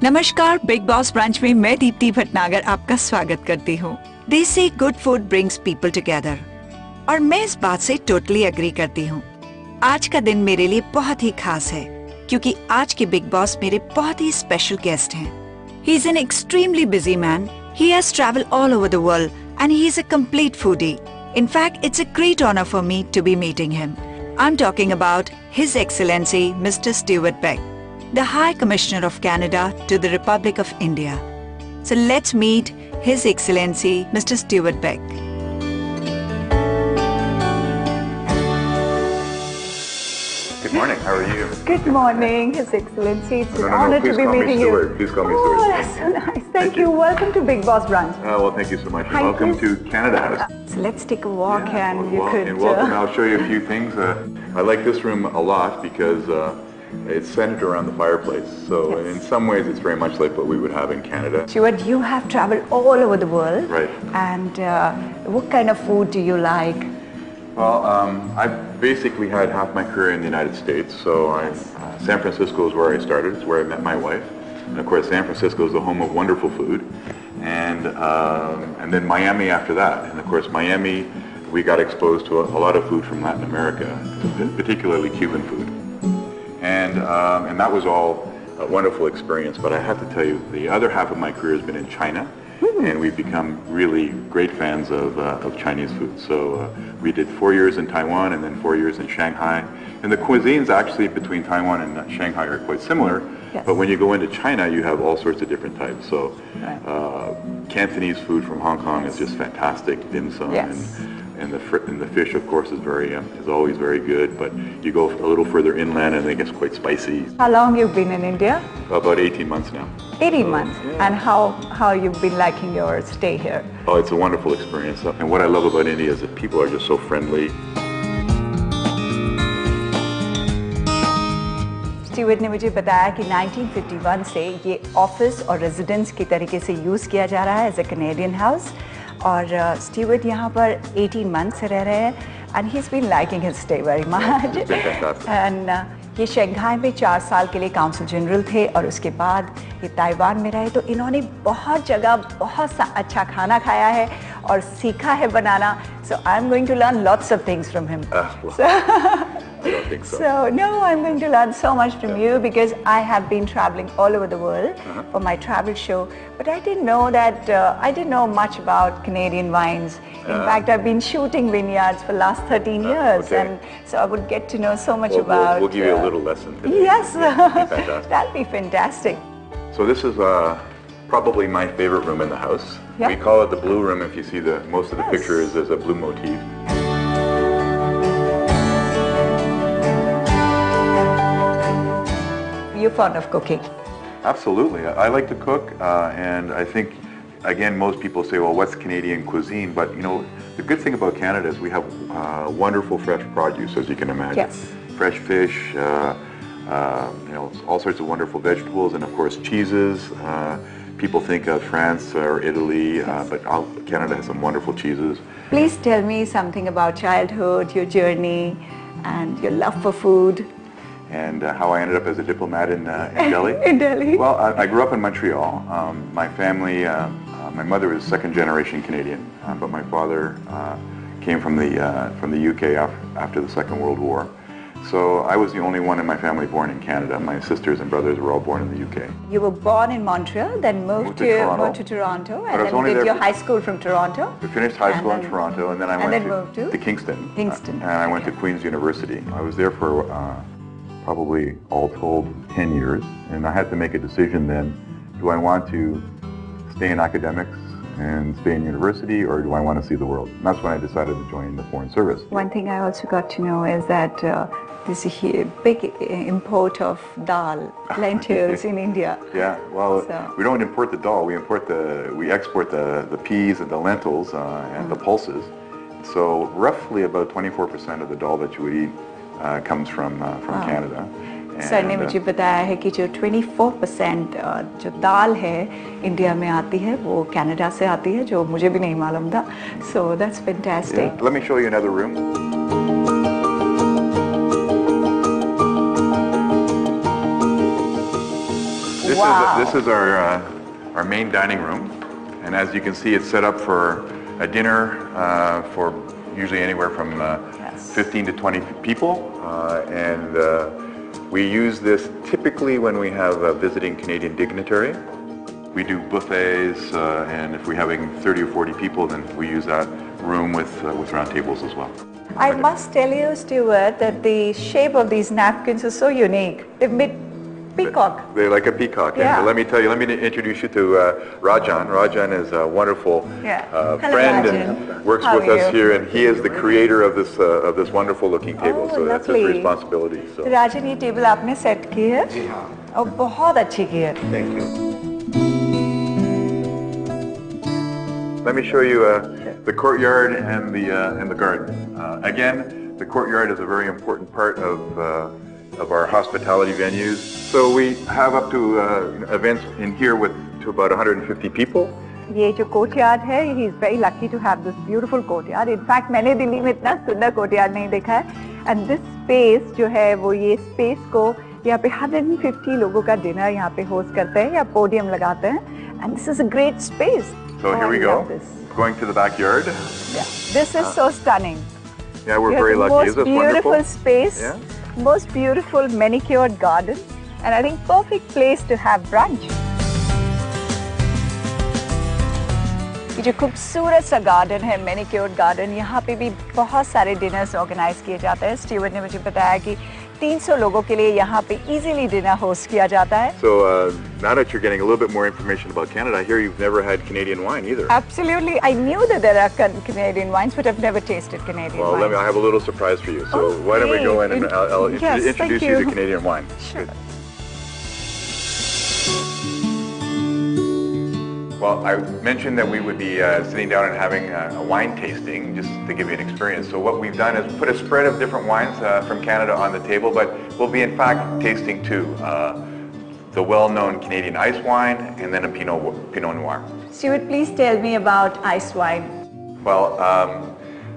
नमस्कार, big boss brunch में मैं दीप्ति भटनागर आपका स्वागत करती हूँ। They say good food brings people together और मैं इस बात से टोटली एग्री करती हूँ। आज का दिन मेरे लिए बहुत ही खास है क्योंकि आज के बिग बॉस मेरे बहुत ही स्पेशल गेस्ट हैं। He is an extremely busy man. He has traveled all over the world and he is a complete foodie. In fact, it's a great honor for me to be meeting him. I'm talking about His Excellency Mr. Stewart Beck, the High Commissioner of Canada to the Republic of India. So let's meet His Excellency Mr. Stewart Beck. Good morning, how are you? Good morning, His Excellency. It's an honor to be meeting you. Please call me Stewart. Oh, that's so nice. Thank you. Welcome to Big Boss Brunch. Well, thank you so much. Welcome to Canada House. So let's take a walk and you could... welcome. I'll show you a few things. I like this room a lot because it's centered around the fireplace. So in some ways it's very much like what we would have in Canada. Stewart, you have traveled all over the world. Right. And what kind of food do you like? Well, I've basically had half my career in the United States. So San Francisco is where I started. It's where I met my wife. And of course, San Francisco is the home of wonderful food. And then Miami after that. And of course, Miami, we got exposed to a lot of food from Latin America, particularly Cuban food. And that was all a wonderful experience. But I have to tell you, the other half of my career has been in China. And we've become really great fans of Chinese food. So we did 4 years in Taiwan and then 4 years in Shanghai. And the cuisines actually between Taiwan and Shanghai are quite similar. Yes. But when you go into China, you have all sorts of different types. So Cantonese food from Hong Kong is just fantastic, dim sum. Yes. And the fish, of course, is always very good. But you go a little further inland and it gets quite spicy. How long you've been in India? About 18 months now. 18 months. Yeah. And how you've been liking your stay here? Oh, it's a wonderful experience. And what I love about India is that people are just so friendly. Stewart ने मुझे बताया कि 1951 से ये office और residence की तरीके से यूज़ किया जा रहा है एज ए कैनेडियन हाउस और स्टीवर्ट यहाँ पर 18 मंथ से रह रहे हैं and he is been liking his stay very much and ये शंघाई में 4 साल के लिए काउंसिल जनरल थे और उसके बाद ये ताइवान में रहे तो इन्होंने बहुत जगह बहुत सा अच्छा खाना खाया है और सीखा है बनाना so I am going to learn lots of things from him I don't think so. So no, I'm going to learn so much from you because I have been traveling all over the world for my travel show. But I didn't know that I didn't know much about Canadian wines. In fact, I've been shooting vineyards for the last 13 years, and so I would get to know so much about. We'll give you a little lesson today. Yes, Fantastic. that'll be fantastic. So this is probably my favorite room in the house. Yeah. We call it the blue room. If you see most of the pictures, there's a blue motif. You're fond of cooking? Absolutely. I like to cook, and I think, again, most people say, well, what's Canadian cuisine? But, you know, the good thing about Canada is we have wonderful fresh produce, as you can imagine. Yes. Fresh fish, you know, all sorts of wonderful vegetables, and, of course, cheeses. People think of France or Italy, but Canada has some wonderful cheeses. Please tell me something about childhood, your journey, and your love for food. And how I ended up as a diplomat in Delhi. In Delhi? Well, I grew up in Montreal. My family, my mother is second generation Canadian, but my father came from the UK after the Second World War. So I was the only one in my family born in Canada. My sisters and brothers were all born in the UK. You were born in Montreal, then moved to Toronto, and then did your high school from Toronto. We finished high school in Toronto, and then I went to Kingston. And I went to Queen's University. I was there for probably all told 10 years, and I had to make a decision then, do I want to stay in academics and stay in university, or do I want to see the world? And that's when I decided to join the Foreign Service. One thing I also got to know is that there's a big import of dal, lentils in India. Yeah, well, we don't import the dal, we export the peas and the lentils and the pulses. So roughly about 24% of the dal that you would eat comes from Canada. Sir ने मुझे बताया है कि जो 24% जो दाल है India में आती है वो कनाडा से आती है जो मुझे भी नहीं मालूम था. So that's fantastic. Let me show you another room. This is our main dining room, and as you can see, it's set up for a dinner for usually anywhere from 15 to 20 people, and we use this typically when we have a visiting Canadian dignitary. We do buffets, and if we're having 30 or 40 people, then we use that room with round tables as well. I must tell you, Stewart, that the shape of these napkins is so unique. They've made peacock. They're like a peacock. Yeah. And let me tell you, let me introduce you to Rajan. Rajan is a wonderful Hello, friend Rajan. and works How with are us you? here, and he is the creator of this wonderful looking table. Oh, so that's his lovely. responsibility. So. राजन, ये table आपने set की है? जी हाँ. और बहुत अच्छी की है. Thank you. Let me show you the courtyard and the garden. Again, the courtyard is a very important part of our hospitality venues. So we have up to events in here to about 150 people. ये जो courtyard है, he is very lucky to have this beautiful courtyard. In fact, मैंने दिल्ली में इतना सुंदर courtyard नहीं देखा है. And this space जो है, वो ये space को यहाँ पे 150 लोगों का dinner यहाँ पे host करते हैं या podium लगाते हैं. And this is a great space. So here we go, going to the backyard. Yeah, this is so stunning. Yeah, we're You have very the lucky. most Isn't it beautiful wonderful? space, Yeah. most beautiful manicured garden, and I think perfect place to have brunch. ये जो खूबसूरत सा garden है, manicured garden, यहाँ पे भी बहुत सारे डिनर्स ऑर्गेनाइज किए जाते हैं. स्टीवर्ट ने मुझे बताया कि 300 लोगों के लिए यहाँ पे इजीली डिनर होस्ट किया जाता है. So now that you're getting a little bit more information about Canada, I hear you've never had Canadian wine either. Absolutely, I knew that there are Canadian wines, but I've never tasted Canadian Well, wines. I have a little surprise for you. So why don't we go in and I'll Yes, introduce thank you you. to Canadian wine. Sure. Good. Well, I mentioned that we would be sitting down and having a wine tasting, just to give you an experience. So what we've done is put a spread of different wines from Canada on the table, but we'll be in fact tasting two. The well-known Canadian ice wine and then a Pinot Noir. Stewart, please tell me about ice wine. Well,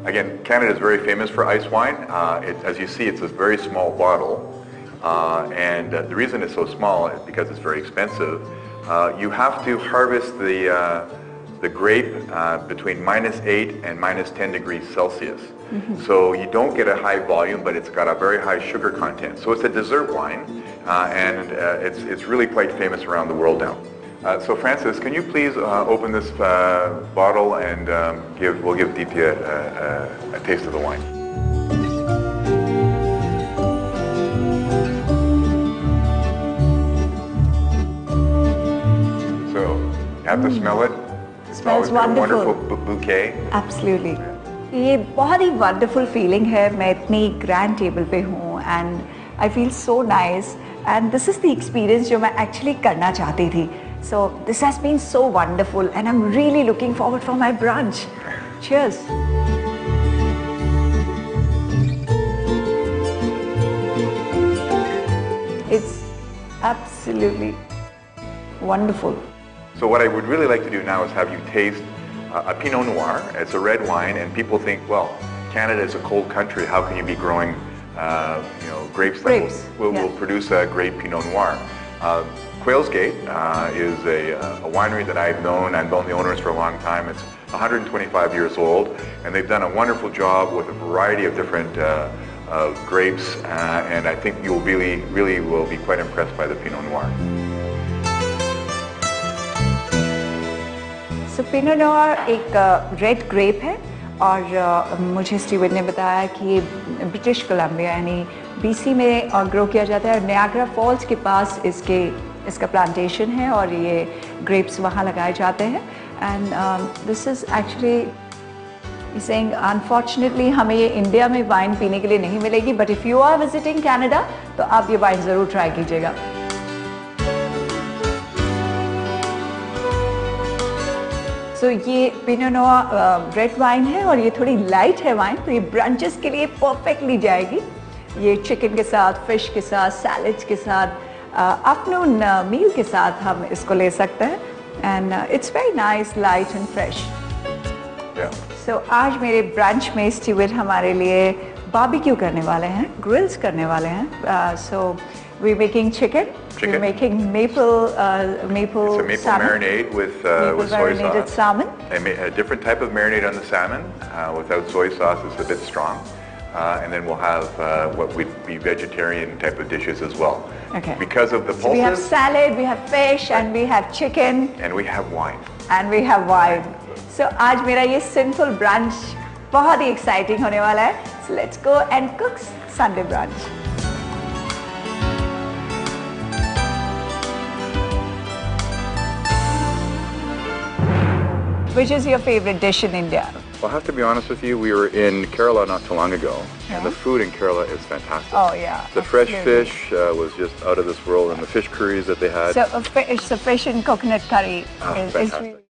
again, Canada is very famous for ice wine. As you see, it's a very small bottle. And the reason it's so small is because it's very expensive. You have to harvest the grape between -8 and -10 degrees Celsius. Mm-hmm. So you don't get a high volume, but it's got a very high sugar content. So it's a dessert wine, and it's really quite famous around the world now. So Francis, can you please open this bottle and we'll give Deepti a taste of the wine. You have to smell it. It's Smells always got a wonderful. wonderful bouquet. Absolutely. ये बहुत ही wonderful feeling है. मैं इतनी grand table पे हूँ and I feel so nice and this is the experience जो मैं actually करना चाहती थी. So this has been so wonderful and I'm really looking forward for my brunch. Cheers. It's absolutely wonderful. So what I would really like to do now is have you taste a Pinot Noir. It's a red wine, and people think, well, Canada is a cold country. How can you be growing, grapes that will produce a great Pinot Noir? Quail's Gate is a winery that I've known the owners for a long time. It's 125 years old, and they've done a wonderful job with a variety of different grapes, and I think you'll really will be quite impressed by the Pinot Noir. So Pinot Noir एक red grep है और मुझे Stewart ने बताया कि ये British Columbia यानी BC में ग्रो किया जाता है और नियाग्रा फॉल्स के पास इसका प्लांटेशन है और ये ग्रेप्स वहाँ लगाए जाते हैं and this is actually saying unfortunately हमें ये इंडिया में वाइन पीने के लिए नहीं मिलेगी but if you are visiting Canada तो आप ये वाइन ज़रूर ट्राई कीजिएगा. तो ये पिनो नोयर रेड वाइन है और ये थोड़ी लाइट है वाइन तो ये ब्रंचेस के लिए परफेक्टली जाएगी. ये चिकन के साथ, फिश के साथ, सैलड्स के साथ, आफ्टरनून मील के साथ हम इसको ले सकते हैं and it's very nice, light and fresh. So आज मेरे ब्रंच में स्टीवर्ट हमारे लिए बारबेक्यू करने वाले हैं, ग्रिल्स करने वाले हैं. सो We're making chicken. We're making maple It's a maple salmon. marinade with soy marinated sauce. salmon. A different type of marinade on the salmon. Without soy sauce, it's a bit strong. And then we'll have what would be vegetarian type of dishes as well. Okay. Because of the pulses. So we have salad, we have fish, and we have chicken. And we have wine. And we have wine. So आज मेरा ये simple brunch बहुत ही exciting होने वाला है. So let's go and cook Sunday brunch. Which is your favorite dish in India? Well, I have to be honest with you, we were in Kerala not too long ago, and the food in Kerala is fantastic. Oh yeah. The fresh fish was just out of this world, and the fish curries that they had. So fish and coconut curry is fantastic.